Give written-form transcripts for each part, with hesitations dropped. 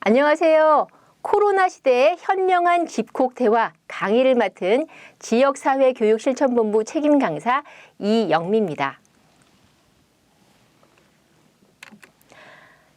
안녕하세요. 코로나 시대의 현명한 집콕 대화 강의를 맡은 지역사회교육실천본부 책임 강사 이영미입니다.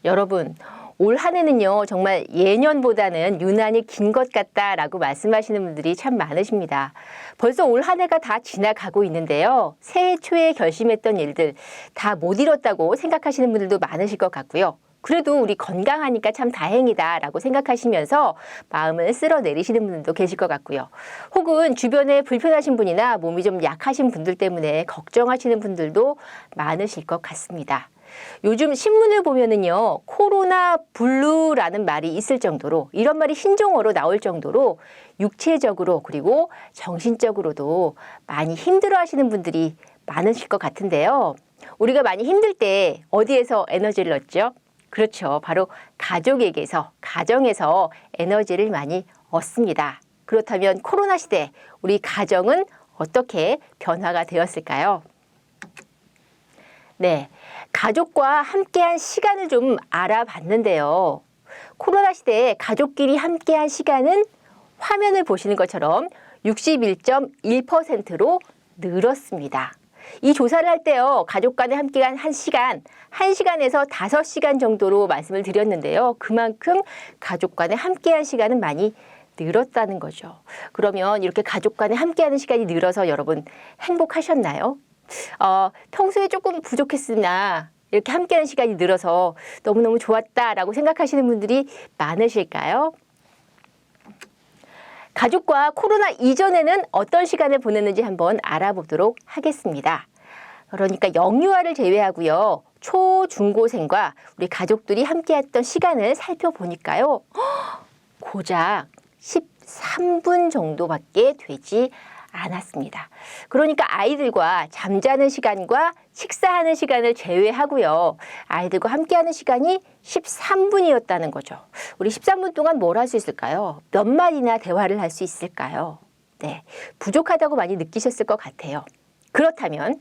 여러분, 올 한 해는요, 정말 예년보다는 유난히 긴 것 같다라고 말씀하시는 분들이 참 많으십니다. 벌써 올 한 해가 다 지나가고 있는데요. 새해 초에 결심했던 일들 다 못 이뤘다고 생각하시는 분들도 많으실 것 같고요. 그래도 우리 건강하니까 참 다행이다라고 생각하시면서 마음을 쓸어내리시는 분들도 계실 것 같고요. 혹은 주변에 불편하신 분이나 몸이 좀 약하신 분들 때문에 걱정하시는 분들도 많으실 것 같습니다. 요즘 신문을 보면은요, 코로나 블루라는 말이 있을 정도로, 이런 말이 신종어로 나올 정도로 육체적으로 그리고 정신적으로도 많이 힘들어 하시는 분들이 많으실 것 같은데요. 우리가 많이 힘들 때 어디에서 에너지를 얻죠? 그렇죠. 바로 가족에게서, 가정에서 에너지를 많이 얻습니다. 그렇다면 코로나 시대, 우리 가정은 어떻게 변화가 되었을까요? 네, 가족과 함께한 시간을 좀 알아봤는데요. 코로나 시대에 가족끼리 함께한 시간은 화면을 보시는 것처럼 61.1%로 늘었습니다. 이 조사를 할 때요, 가족 간에 함께한 한 시간, 1시간에서 5시간 정도로 말씀을 드렸는데요. 그만큼 가족 간에 함께한 시간은 많이 늘었다는 거죠. 그러면 이렇게 가족 간에 함께하는 시간이 늘어서 여러분 행복하셨나요? 평소에 조금 부족했으나 이렇게 함께하는 시간이 늘어서 너무너무 좋았다라고 생각하시는 분들이 많으실까요? 가족과 코로나 이전에는 어떤 시간을 보냈는지 한번 알아보도록 하겠습니다. 그러니까 영유아를 제외하고요. 초, 중고생과 우리 가족들이 함께했던 시간을 살펴보니까요. 고작 13분 정도밖에 되지 않았습니다. 그러니까 아이들과 잠자는 시간과 식사하는 시간을 제외하고요. 아이들과 함께하는 시간이 13분이었다는 거죠. 우리 13분 동안 뭘 할 수 있을까요? 몇 마디나 대화를 할 수 있을까요? 네, 부족하다고 많이 느끼셨을 것 같아요. 그렇다면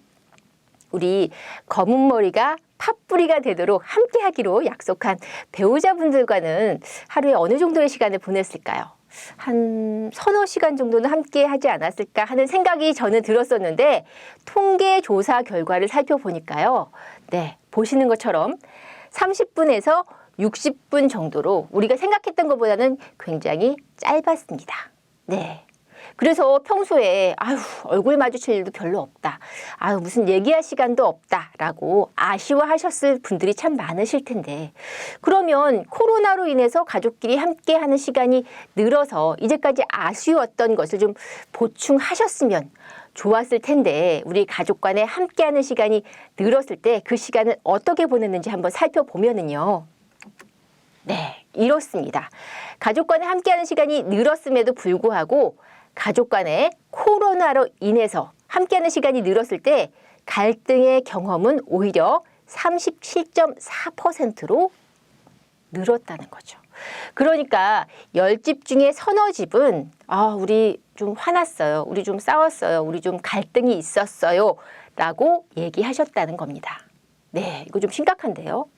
우리 검은 머리가 팥뿌리가 되도록 함께하기로 약속한 배우자분들과는 하루에 어느 정도의 시간을 보냈을까요? 한 서너 시간 정도는 함께 하지 않았을까 하는 생각이 저는 들었었는데 통계 조사 결과를 살펴보니까요. 네, 보시는 것처럼 30분에서 60분 정도로 우리가 생각했던 것보다는 굉장히 짧았습니다. 네. 그래서 평소에 얼굴 마주칠 일도 별로 없다. 무슨 얘기할 시간도 없다라고 아쉬워하셨을 분들이 참 많으실 텐데 그러면 코로나로 인해서 가족끼리 함께하는 시간이 늘어서 이제까지 아쉬웠던 것을 좀 보충하셨으면 좋았을 텐데 우리 가족 간에 함께하는 시간이 늘었을 때 그 시간을 어떻게 보냈는지 한번 살펴보면은요. 네, 이렇습니다. 가족 간에 함께하는 시간이 늘었음에도 불구하고 가족 간에 코로나로 인해서 함께하는 시간이 늘었을 때 갈등의 경험은 오히려 37.4%로 늘었다는 거죠. 그러니까 10집 중에 서너 집은 우리 좀 화났어요. 우리 좀 싸웠어요. 우리 좀 갈등이 있었어요. 라고 얘기하셨다는 겁니다. 네, 이거 좀 심각한데요.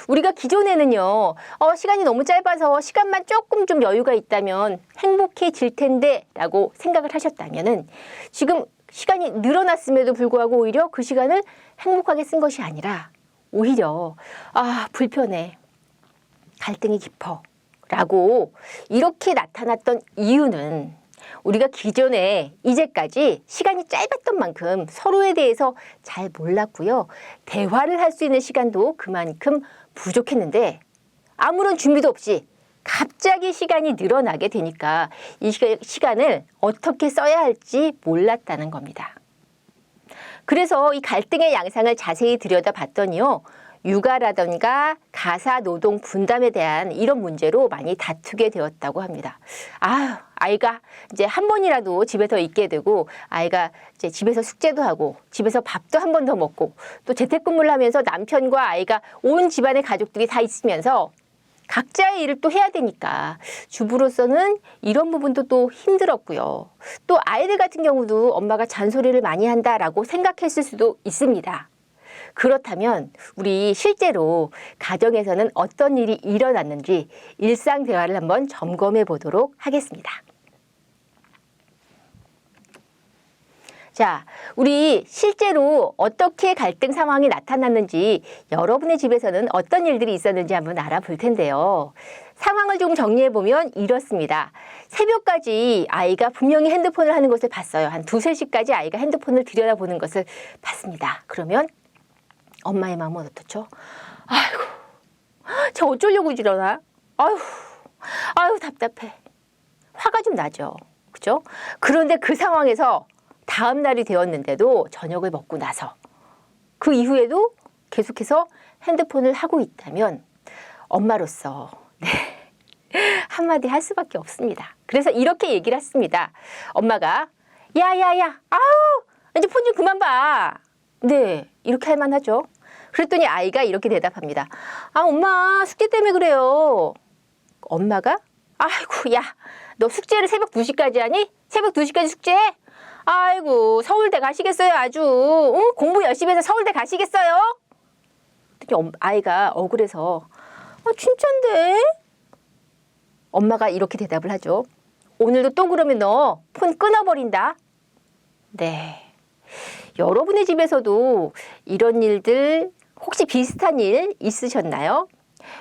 우리가 기존에는요, 시간이 너무 짧아서 시간만 조금 좀 여유가 있다면 행복해질 텐데 라고 생각을 하셨다면은 지금 시간이 늘어났음에도 불구하고 오히려 그 시간을 행복하게 쓴 것이 아니라 오히려 불편해, 갈등이 깊어 라고 이렇게 나타났던 이유는 우리가 기존에 이제까지 시간이 짧았던 만큼 서로에 대해서 잘 몰랐고요. 대화를 할 수 있는 시간도 그만큼 부족했는데 아무런 준비도 없이 갑자기 시간이 늘어나게 되니까 이 시간을 어떻게 써야 할지 몰랐다는 겁니다. 그래서 이 갈등의 양상을 자세히 들여다봤더니요. 육아라던가 가사 노동 분담에 대한 이런 문제로 많이 다투게 되었다고 합니다. 아이가 이제 한 번이라도 집에서 있게 되고 아이가 이제 집에서 숙제도 하고 집에서 밥도 한 번 더 먹고 또 재택근무를 하면서 남편과 아이가 온 집안의 가족들이 다 있으면서 각자의 일을 또 해야 되니까 주부로서는 이런 부분도 또 힘들었고요. 또 아이들 같은 경우도 엄마가 잔소리를 많이 한다라고 생각했을 수도 있습니다. 그렇다면 우리 실제로 가정에서는 어떤 일이 일어났는지 일상 대화를 한번 점검해 보도록 하겠습니다. 자, 우리 실제로 어떻게 갈등 상황이 나타났는지 여러분의 집에서는 어떤 일들이 있었는지 한번 알아볼 텐데요. 상황을 좀 정리해보면 이렇습니다. 새벽까지 아이가 분명히 핸드폰을 하는 것을 봤어요. 한 2, 3시까지 아이가 핸드폰을 들여다보는 것을 봤습니다. 그러면 엄마의 마음은 어떻죠? 아이고, 저 어쩌려고 이러나? 아유, 답답해. 화가 좀 나죠. 그죠? 그런데 그 상황에서 다음 날이 되었는데도 저녁을 먹고 나서 그 이후에도 계속해서 핸드폰을 하고 있다면 엄마로서 한마디 할 수밖에 없습니다. 그래서 이렇게 얘기를 했습니다. 엄마가 야야야 아우 이제 폰 좀 그만 봐. 네, 이렇게 할 만하죠. 그랬더니 아이가 이렇게 대답합니다. 아 엄마 숙제 때문에 그래요. 엄마가 아이고 야 너 숙제를 새벽 2시까지 하니? 새벽 2시까지 숙제해? 아이고 서울대 가시겠어요 아주. 응? 공부 열심히 해서 서울대 가시겠어요? 아이가 억울해서 진짠데? 엄마가 이렇게 대답을 하죠. 오늘도 또 그러면 너 폰 끊어버린다. 네. 여러분의 집에서도 이런 일들 혹시 비슷한 일 있으셨나요?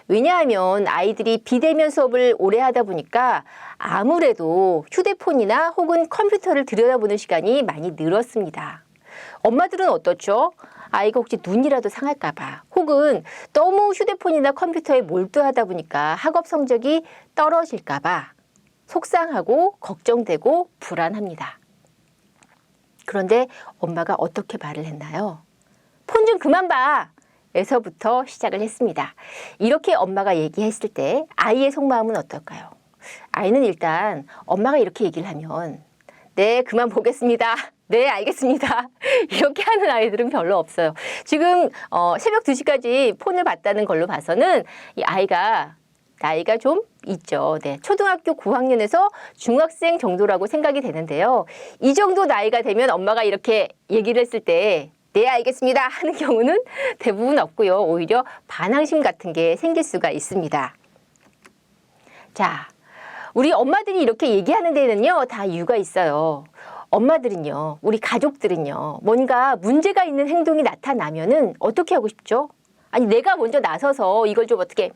왜냐하면 아이들이 비대면 수업을 오래 하다 보니까 아무래도 휴대폰이나 혹은 컴퓨터를 들여다보는 시간이 많이 늘었습니다. 엄마들은 어떻죠? 아이가 혹시 눈이라도 상할까 봐 혹은 너무 휴대폰이나 컴퓨터에 몰두하다 보니까 학업 성적이 떨어질까 봐 속상하고 걱정되고 불안합니다. 그런데 엄마가 어떻게 말을 했나요? 폰 좀 그만 봐! 에서부터 시작을 했습니다. 이렇게 엄마가 얘기했을 때 아이의 속마음은 어떨까요? 아이는 일단 엄마가 이렇게 얘기를 하면 네, 그만 보겠습니다. 네, 알겠습니다. 이렇게 하는 아이들은 별로 없어요. 지금 새벽 2시까지 폰을 봤다는 걸로 봐서는 이 아이가 나이가 좀 있죠. 네, 초등학교 9학년에서 중학생 정도라고 생각이 되는데요. 이 정도 나이가 되면 엄마가 이렇게 얘기를 했을 때 네, 알겠습니다 하는 경우는 대부분 없고요. 오히려 반항심 같은 게 생길 수가 있습니다. 자, 우리 엄마들이 이렇게 얘기하는 데는요, 다 이유가 있어요. 엄마들은요, 우리 가족들은요, 뭔가 문제가 있는 행동이 나타나면은 어떻게 하고 싶죠? 아니, 내가 먼저 나서서 이걸 좀 어떻게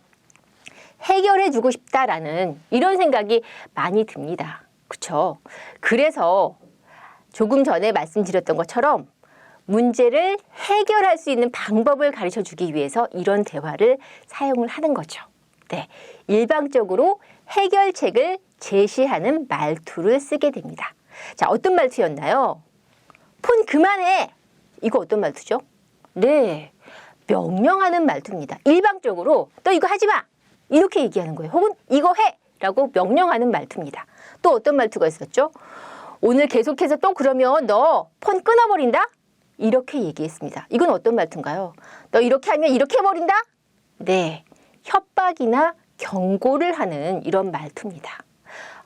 해결해 주고 싶다라는 이런 생각이 많이 듭니다. 그렇죠? 그래서 조금 전에 말씀드렸던 것처럼 문제를 해결할 수 있는 방법을 가르쳐 주기 위해서 이런 대화를 사용을 하는 거죠. 네, 일방적으로 해결책을 제시하는 말투를 쓰게 됩니다. 자, 어떤 말투였나요? 폰 그만해! 이거 어떤 말투죠? 네, 명령하는 말투입니다. 일방적으로 너 이거 하지 마! 이렇게 얘기하는 거예요. 혹은 이거 해! 라고 명령하는 말투입니다. 또 어떤 말투가 있었죠? 오늘 계속해서 또 그러면 너 폰 끊어버린다? 이렇게 얘기했습니다. 이건 어떤 말투인가요? 너 이렇게 하면 이렇게 해버린다? 네, 협박이나 경고를 하는 이런 말투입니다.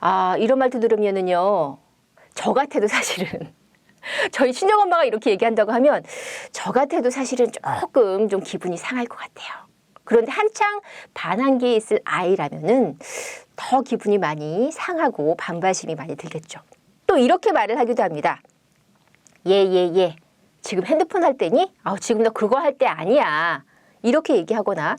아, 이런 말투 들으면은요, 저 같아도 사실은 저희 친정엄마가 이렇게 얘기한다고 하면 저 같아도 사실은 조금 좀 기분이 상할 것 같아요. 그런데 한창 반항기에 있을 아이라면은 더 기분이 많이 상하고 반발심이 많이 들겠죠. 또 이렇게 말을 하기도 합니다. 예. 지금 핸드폰 할 때니? 지금 너 그거 할 때 아니야. 이렇게 얘기하거나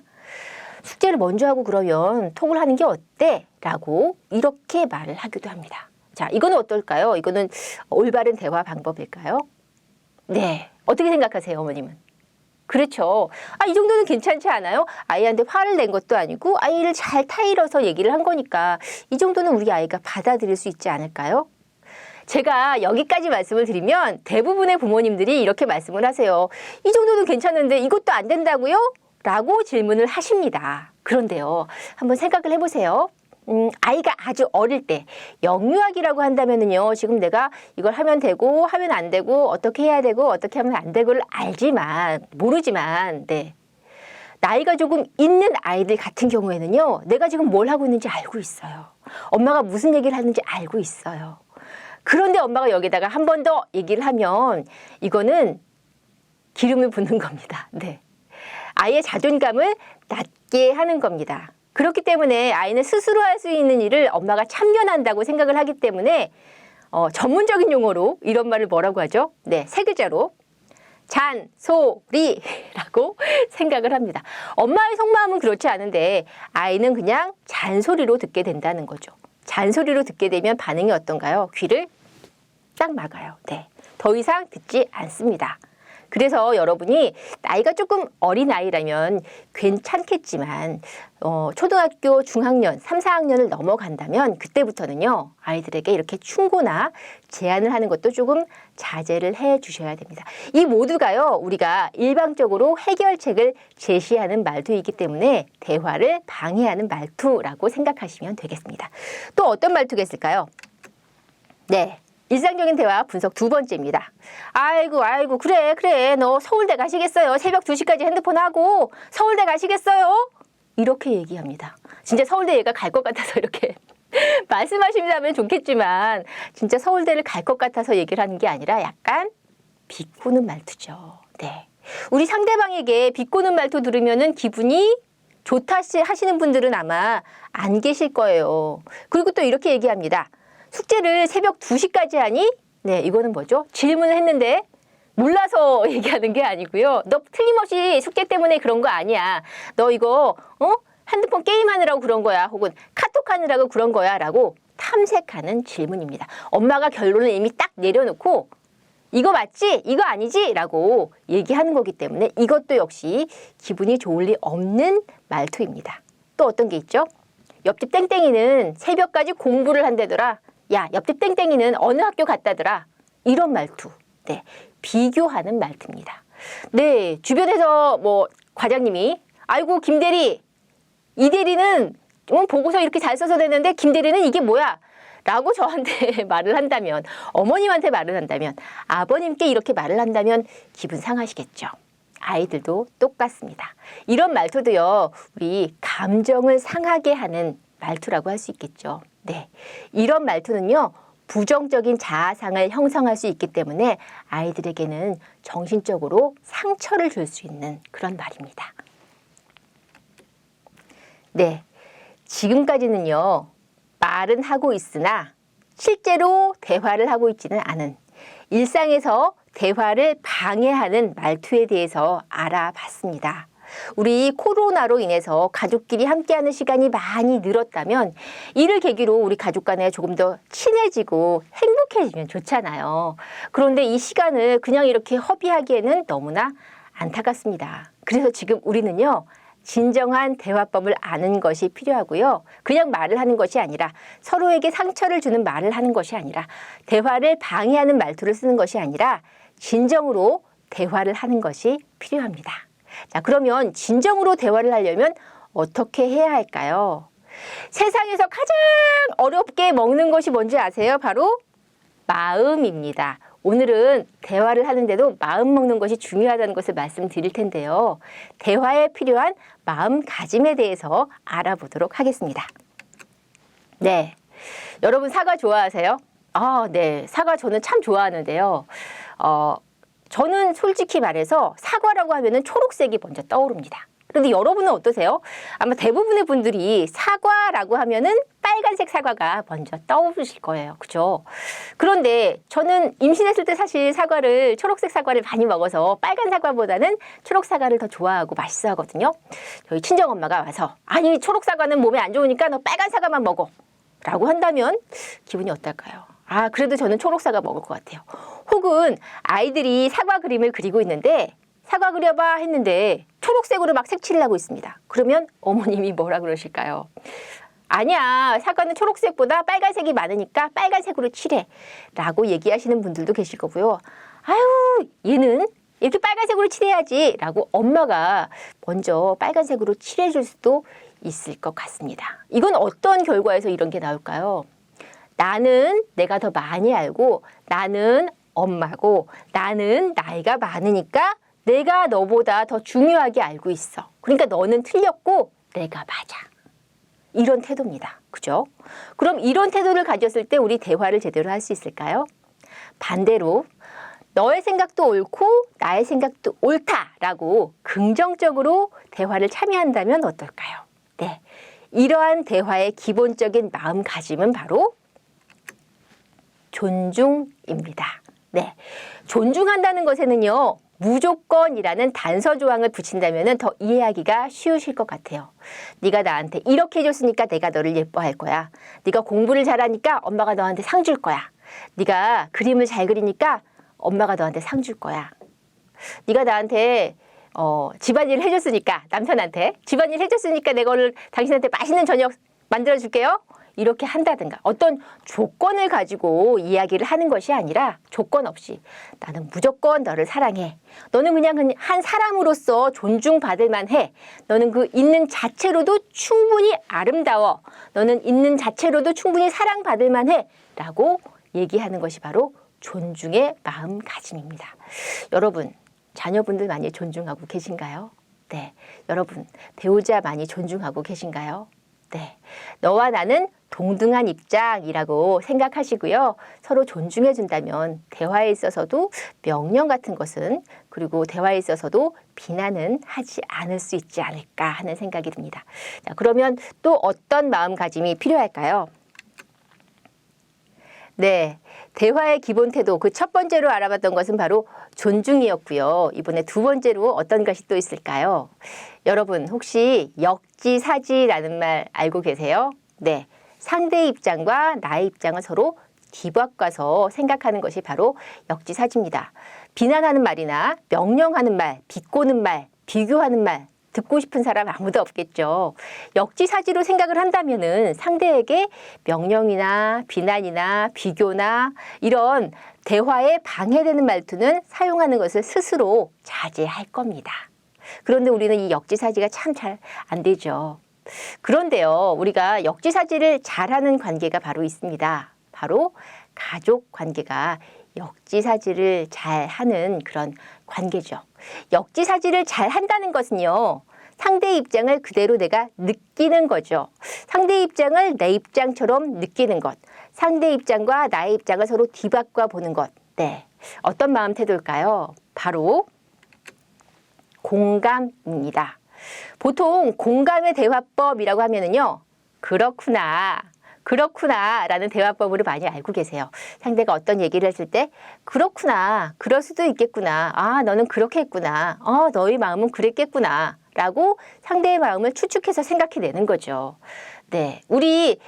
숙제를 먼저 하고 그러면 톡을 하는 게 어때? 라고 이렇게 말을 하기도 합니다. 자, 이거는 어떨까요? 이거는 올바른 대화 방법일까요? 네. 어떻게 생각하세요, 어머님은? 그렇죠. 이 정도는 괜찮지 않아요? 아이한테 화를 낸 것도 아니고 아이를 잘 타일러서 얘기를 한 거니까 이 정도는 우리 아이가 받아들일 수 있지 않을까요? 제가 여기까지 말씀을 드리면 대부분의 부모님들이 이렇게 말씀을 하세요. 이 정도는 괜찮은데 이것도 안 된다고요? 라고 질문을 하십니다. 그런데요, 한번 생각을 해보세요. 아이가 아주 어릴 때 영유아기라고 한다면은요, 지금 내가 이걸 하면 되고 하면 안 되고 어떻게 해야 되고 어떻게 하면 안 되고를 알지만 모르지만 네. 나이가 조금 있는 아이들 같은 경우에는요, 내가 지금 뭘 하고 있는지 알고 있어요. 엄마가 무슨 얘기를 하는지 알고 있어요. 그런데 엄마가 여기다가 한 번 더 얘기를 하면 이거는 기름을 붓는 겁니다. 네. 아이의 자존감을 낮게 하는 겁니다. 그렇기 때문에 아이는 스스로 할 수 있는 일을 엄마가 참견한다고 생각을 하기 때문에 전문적인 용어로 이런 말을 뭐라고 하죠? 네, 세 글자로 잔소리라고 생각을 합니다. 엄마의 속마음은 그렇지 않은데 아이는 그냥 잔소리로 듣게 된다는 거죠. 잔소리로 듣게 되면 반응이 어떤가요? 귀를 딱 막아요. 네, 더 이상 듣지 않습니다. 그래서 여러분이 나이가 조금 어린 아이라면 괜찮겠지만 초등학교 중학년 3, 4학년을 넘어간다면 그때부터는요. 아이들에게 이렇게 충고나 제안을 하는 것도 조금 자제를 해 주셔야 됩니다. 이 모두가요. 우리가 일방적으로 해결책을 제시하는 말투이기 때문에 대화를 방해하는 말투라고 생각하시면 되겠습니다. 또 어떤 말투가 있을까요? 네. 일상적인 대화 분석 두 번째입니다. 아이고 그래 너 서울대 가시겠어요? 새벽 2시까지 핸드폰 하고 서울대 가시겠어요? 이렇게 얘기합니다. 진짜 서울대 얘가 갈 것 같아서 이렇게 말씀하신다면 좋겠지만 진짜 서울대를 갈 것 같아서 얘기를 하는 게 아니라 약간 비꼬는 말투죠. 네, 우리 상대방에게 비꼬는 말투 들으면은 기분이 좋다 하시는 분들은 아마 안 계실 거예요. 그리고 또 이렇게 얘기합니다. 숙제를 새벽 2시까지 하니? 네, 이거는 뭐죠? 질문을 했는데 몰라서 얘기하는 게 아니고요. 너 틀림없이 숙제 때문에 그런 거 아니야. 너 이거 핸드폰 게임하느라고 그런 거야. 혹은 카톡하느라고 그런 거야. 라고 탐색하는 질문입니다. 엄마가 결론을 이미 딱 내려놓고 이거 맞지? 이거 아니지? 라고 얘기하는 거기 때문에 이것도 역시 기분이 좋을 리 없는 말투입니다. 또 어떤 게 있죠? 옆집 땡땡이는 새벽까지 공부를 한다더라. 야, 옆집 땡땡이는 어느 학교 갔다더라. 이런 말투. 네, 비교하는 말투입니다. 네, 주변에서 뭐 과장님이 아이고 김대리, 이 대리는 보고서 이렇게 잘 써서 냈는데 김대리는 이게 뭐야? 라고 저한테 말을 한다면, 어머님한테 말을 한다면, 아버님께 이렇게 말을 한다면 기분 상하시겠죠. 아이들도 똑같습니다. 이런 말투도요, 우리 감정을 상하게 하는 말투라고 할 수 있겠죠. 네, 이런 말투는요, 부정적인 자아상을 형성할 수 있기 때문에 아이들에게는 정신적으로 상처를 줄 수 있는 그런 말입니다. 네, 지금까지는요, 말은 하고 있으나 실제로 대화를 하고 있지는 않은 일상에서 대화를 방해하는 말투에 대해서 알아봤습니다. 우리 코로나로 인해서 가족끼리 함께하는 시간이 많이 늘었다면 이를 계기로 우리 가족 간에 조금 더 친해지고 행복해지면 좋잖아요. 그런데 이 시간을 그냥 이렇게 허비하기에는 너무나 안타깝습니다. 그래서 지금 우리는요, 진정한 대화법을 아는 것이 필요하고요. 그냥 말을 하는 것이 아니라 서로에게 상처를 주는 말을 하는 것이 아니라 대화를 방해하는 말투를 쓰는 것이 아니라 진정으로 대화를 하는 것이 필요합니다. 자, 그러면 진정으로 대화를 하려면 어떻게 해야 할까요? 세상에서 가장 어렵게 먹는 것이 뭔지 아세요? 바로 마음입니다. 오늘은 대화를 하는데도 마음 먹는 것이 중요하다는 것을 말씀드릴 텐데요. 대화에 필요한 마음가짐에 대해서 알아보도록 하겠습니다. 네, 여러분 사과 좋아하세요? 네, 사과 저는 참 좋아하는데요. 저는 솔직히 말해서 사과라고 하면은 초록색이 먼저 떠오릅니다. 그런데 여러분은 어떠세요? 아마 대부분의 분들이 사과라고 하면은 빨간색 사과가 먼저 떠오르실 거예요. 그죠? 그런데 저는 임신했을 때 사실 초록색 사과를 많이 먹어서 빨간 사과보다는 초록 사과를 더 좋아하고 맛있어 하거든요. 저희 친정엄마가 와서 아니 초록 사과는 몸에 안 좋으니까 너 빨간 사과만 먹어 라고 한다면 기분이 어떨까요? 그래도 저는 초록 사과 먹을 것 같아요. 혹은 아이들이 사과 그림을 그리고 있는데 사과 그려봐 했는데 초록색으로 막 색칠을 하고 있습니다. 그러면 어머님이 뭐라 그러실까요? 아니야, 사과는 초록색보다 빨간색이 많으니까 빨간색으로 칠해 라고 얘기하시는 분들도 계실 거고요. 아유, 얘는 이렇게 빨간색으로 칠해야지 라고 엄마가 먼저 빨간색으로 칠해줄 수도 있을 것 같습니다. 이건 어떤 결과에서 이런 게 나올까요? 나는 내가 더 많이 알고 나는 엄마고 나는 나이가 많으니까 내가 너보다 더 중요하게 알고 있어. 그러니까 너는 틀렸고 내가 맞아. 이런 태도입니다. 그죠? 그럼 이런 태도를 가졌을 때 우리 대화를 제대로 할 수 있을까요? 반대로 너의 생각도 옳고 나의 생각도 옳다라고 긍정적으로 대화를 참여한다면 어떨까요? 네, 이러한 대화의 기본적인 마음가짐은 바로 존중입니다. 네, 존중한다는 것에는요, 무조건이라는 단서 조항을 붙인다면 더 이해하기가 쉬우실 것 같아요. 네가 나한테 이렇게 해줬으니까 내가 너를 예뻐할 거야. 네가 공부를 잘하니까 엄마가 너한테 상 줄 거야. 네가 그림을 잘 그리니까 엄마가 너한테 상 줄 거야. 네가 나한테 집안일을 해줬으니까, 남편한테 집안일 해줬으니까 내가 오늘 당신한테 맛있는 저녁 만들어줄게요. 이렇게 한다든가, 어떤 조건을 가지고 이야기를 하는 것이 아니라 조건 없이 나는 무조건 너를 사랑해. 너는 그냥 한 사람으로서 존중받을 만해. 너는 그 있는 자체로도 충분히 아름다워. 너는 있는 자체로도 충분히 사랑받을 만해. 라고 얘기하는 것이 바로 존중의 마음가짐입니다. 여러분, 자녀분들 많이 존중하고 계신가요? 네. 여러분, 배우자 많이 존중하고 계신가요? 네. 너와 나는 동등한 입장이라고 생각하시고요. 서로 존중해 준다면 대화에 있어서도 명령 같은 것은, 그리고 대화에 있어서도 비난은 하지 않을 수 있지 않을까 하는 생각이 듭니다. 자, 그러면 또 어떤 마음가짐이 필요할까요? 네, 대화의 기본 태도, 그 첫 번째로 알아봤던 것은 바로 존중이었고요. 이번에 두 번째로 어떤 것이 또 있을까요? 여러분, 혹시 역지사지라는 말 알고 계세요? 네, 상대의 입장과 나의 입장을 서로 뒤바꿔서 생각하는 것이 바로 역지사지입니다. 비난하는 말이나 명령하는 말, 비꼬는 말, 비교하는 말, 듣고 싶은 사람 아무도 없겠죠. 역지사지로 생각을 한다면은 상대에게 명령이나 비난이나 비교나 이런 대화에 방해되는 말투는 사용하는 것을 스스로 자제할 겁니다. 그런데 우리는 이 역지사지가 참 잘 안 되죠. 그런데요, 우리가 역지사지를 잘하는 관계가 바로 있습니다. 바로 가족 관계가 역지사지를 잘하는 그런 관계죠. 역지사지를 잘한다는 것은요, 상대의 입장을 그대로 내가 느끼는 거죠. 상대의 입장을 내 입장처럼 느끼는 것, 상대의 입장과 나의 입장을 서로 뒤바꿔 보는 것. 네, 어떤 마음 태도일까요? 바로 공감입니다. 보통 공감의 대화법이라고 하면은요, 그렇구나, 그렇구나 라는 대화법으로 많이 알고 계세요. 상대가 어떤 얘기를 했을 때 그렇구나, 그럴 수도 있겠구나, 아 너는 그렇게 했구나, 너의 마음은 그랬겠구나 라고 상대의 마음을 추측해서 생각해내는 거죠. 네, 우리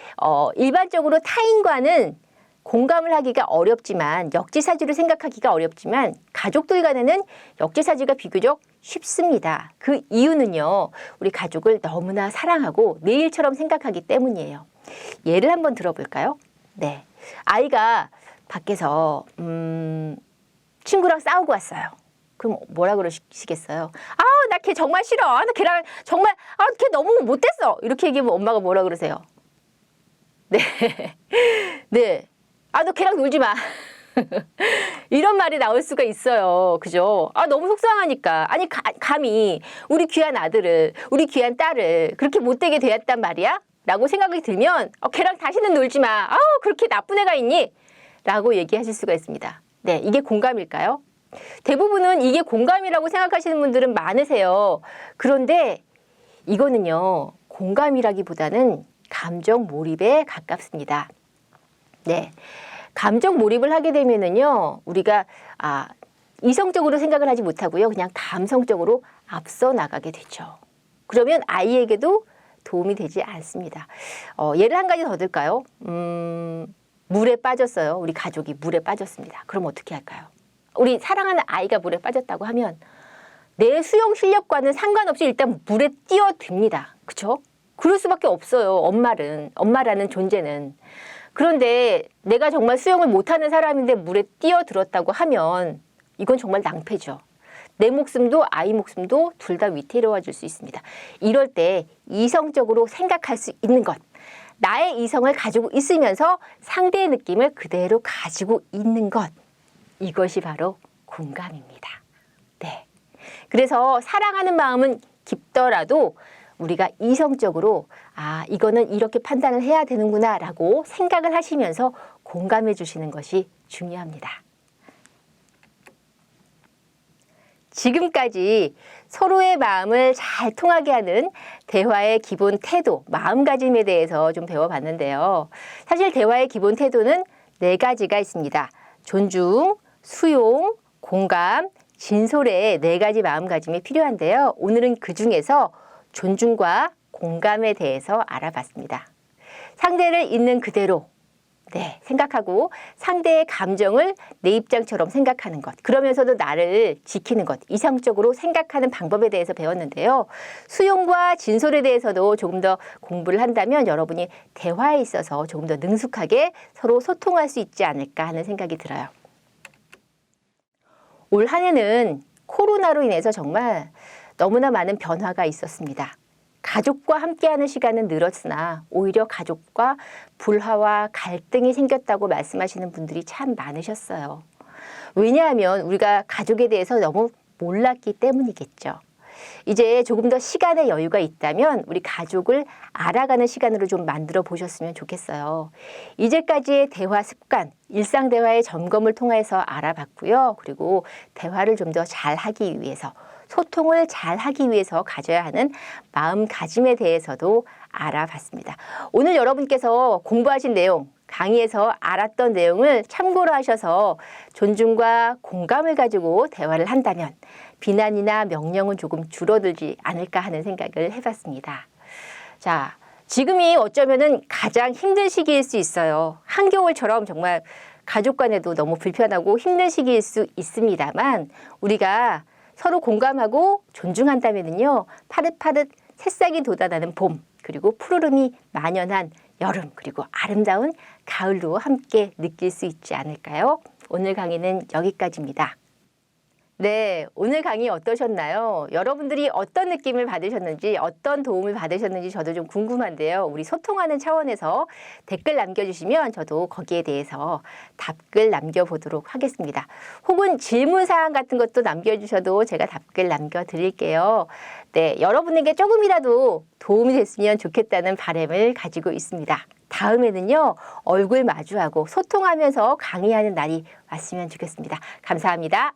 일반적으로 타인과는 공감을 하기가 어렵지만, 역지사지로 생각하기가 어렵지만 가족들 간에는 역지사지가 비교적 쉽습니다. 그 이유는요, 우리 가족을 너무나 사랑하고 내 일처럼 생각하기 때문이에요. 예를 한번 들어볼까요? 네, 아이가 밖에서 친구랑 싸우고 왔어요. 그럼 뭐라 그러시겠어요? 아, 나 걔 정말 싫어. 나 걔랑 정말 걔 너무 못됐어. 이렇게 얘기하면 엄마가 뭐라 그러세요? 네, 네, 너 걔랑 놀지 마. 이런 말이 나올 수가 있어요. 그죠? 너무 속상하니까. 아니, 감히 우리 귀한 아들을, 우리 귀한 딸을 그렇게 못되게 대했단 말이야? 라고 생각이 들면 걔랑 다시는 놀지 마. 그렇게 나쁜 애가 있니? 라고 얘기하실 수가 있습니다. 네, 이게 공감일까요? 대부분은 이게 공감이라고 생각하시는 분들은 많으세요. 그런데 이거는요, 공감이라기보다는 감정 몰입에 가깝습니다. 네, 감정 몰입을 하게 되면은요, 우리가 이성적으로 생각을 하지 못하고요, 그냥 감성적으로 앞서 나가게 되죠. 그러면 아이에게도 도움이 되지 않습니다. 예를 한 가지 더 들까요? 물에 빠졌어요. 우리 가족이 물에 빠졌습니다. 그럼 어떻게 할까요? 우리 사랑하는 아이가 물에 빠졌다고 하면 내 수영 실력과는 상관없이 일단 물에 뛰어듭니다. 그렇죠? 그럴 수밖에 없어요. 엄마라는 존재는. 그런데 내가 정말 수영을 못하는 사람인데 물에 뛰어들었다고 하면 이건 정말 낭패죠. 내 목숨도 아이 목숨도 둘 다 위태로워질 수 있습니다. 이럴 때 이성적으로 생각할 수 있는 것, 나의 이성을 가지고 있으면서 상대의 느낌을 그대로 가지고 있는 것, 이것이 바로 공감입니다. 네. 그래서 사랑하는 마음은 깊더라도 우리가 이성적으로 이거는 이렇게 판단을 해야 되는구나 라고 생각을 하시면서 공감해 주시는 것이 중요합니다. 지금까지 서로의 마음을 잘 통하게 하는 대화의 기본 태도, 마음가짐에 대해서 좀 배워봤는데요. 사실 대화의 기본 태도는 4가지가 있습니다. 존중, 수용, 공감, 진솔의 4가지 마음가짐이 필요한데요. 오늘은 그중에서 존중과 공감에 대해서 알아봤습니다. 상대를 있는 그대로 생각하고 상대의 감정을 내 입장처럼 생각하는 것, 그러면서도 나를 지키는 것, 이성적으로 생각하는 방법에 대해서 배웠는데요. 수용과 진솔에 대해서도 조금 더 공부를 한다면 여러분이 대화에 있어서 조금 더 능숙하게 서로 소통할 수 있지 않을까 하는 생각이 들어요. 올 한 해는 코로나로 인해서 정말 너무나 많은 변화가 있었습니다. 가족과 함께하는 시간은 늘었으나 오히려 가족과 불화와 갈등이 생겼다고 말씀하시는 분들이 참 많으셨어요. 왜냐하면 우리가 가족에 대해서 너무 몰랐기 때문이겠죠. 이제 조금 더 시간의 여유가 있다면 우리 가족을 알아가는 시간으로 좀 만들어 보셨으면 좋겠어요. 이제까지의 대화 습관, 일상 대화의 점검을 통해서 알아봤고요. 그리고 대화를 좀 더 잘하기 위해서, 소통을 잘하기 위해서 가져야 하는 마음가짐에 대해서도 알아봤습니다. 오늘 여러분께서 공부하신 내용, 강의에서 알았던 내용을 참고로 하셔서 존중과 공감을 가지고 대화를 한다면 비난이나 명령은 조금 줄어들지 않을까 하는 생각을 해봤습니다. 자, 지금이 어쩌면은 가장 힘든 시기일 수 있어요. 한겨울처럼 정말 가족 간에도 너무 불편하고 힘든 시기일 수 있습니다만 우리가 서로 공감하고 존중한다면요, 파릇파릇 새싹이 돋아나는 봄, 그리고 푸르름이 만연한 여름, 그리고 아름다운 가을로 함께 느낄 수 있지 않을까요? 오늘 강의는 여기까지입니다. 네, 오늘 강의 어떠셨나요? 여러분들이 어떤 느낌을 받으셨는지, 어떤 도움을 받으셨는지 저도 좀 궁금한데요. 우리 소통하는 차원에서 댓글 남겨주시면 저도 거기에 대해서 답글 남겨보도록 하겠습니다. 혹은 질문사항 같은 것도 남겨주셔도 제가 답글 남겨드릴게요. 네, 여러분에게 조금이라도 도움이 됐으면 좋겠다는 바람을 가지고 있습니다. 다음에는요, 얼굴 마주하고 소통하면서 강의하는 날이 왔으면 좋겠습니다. 감사합니다.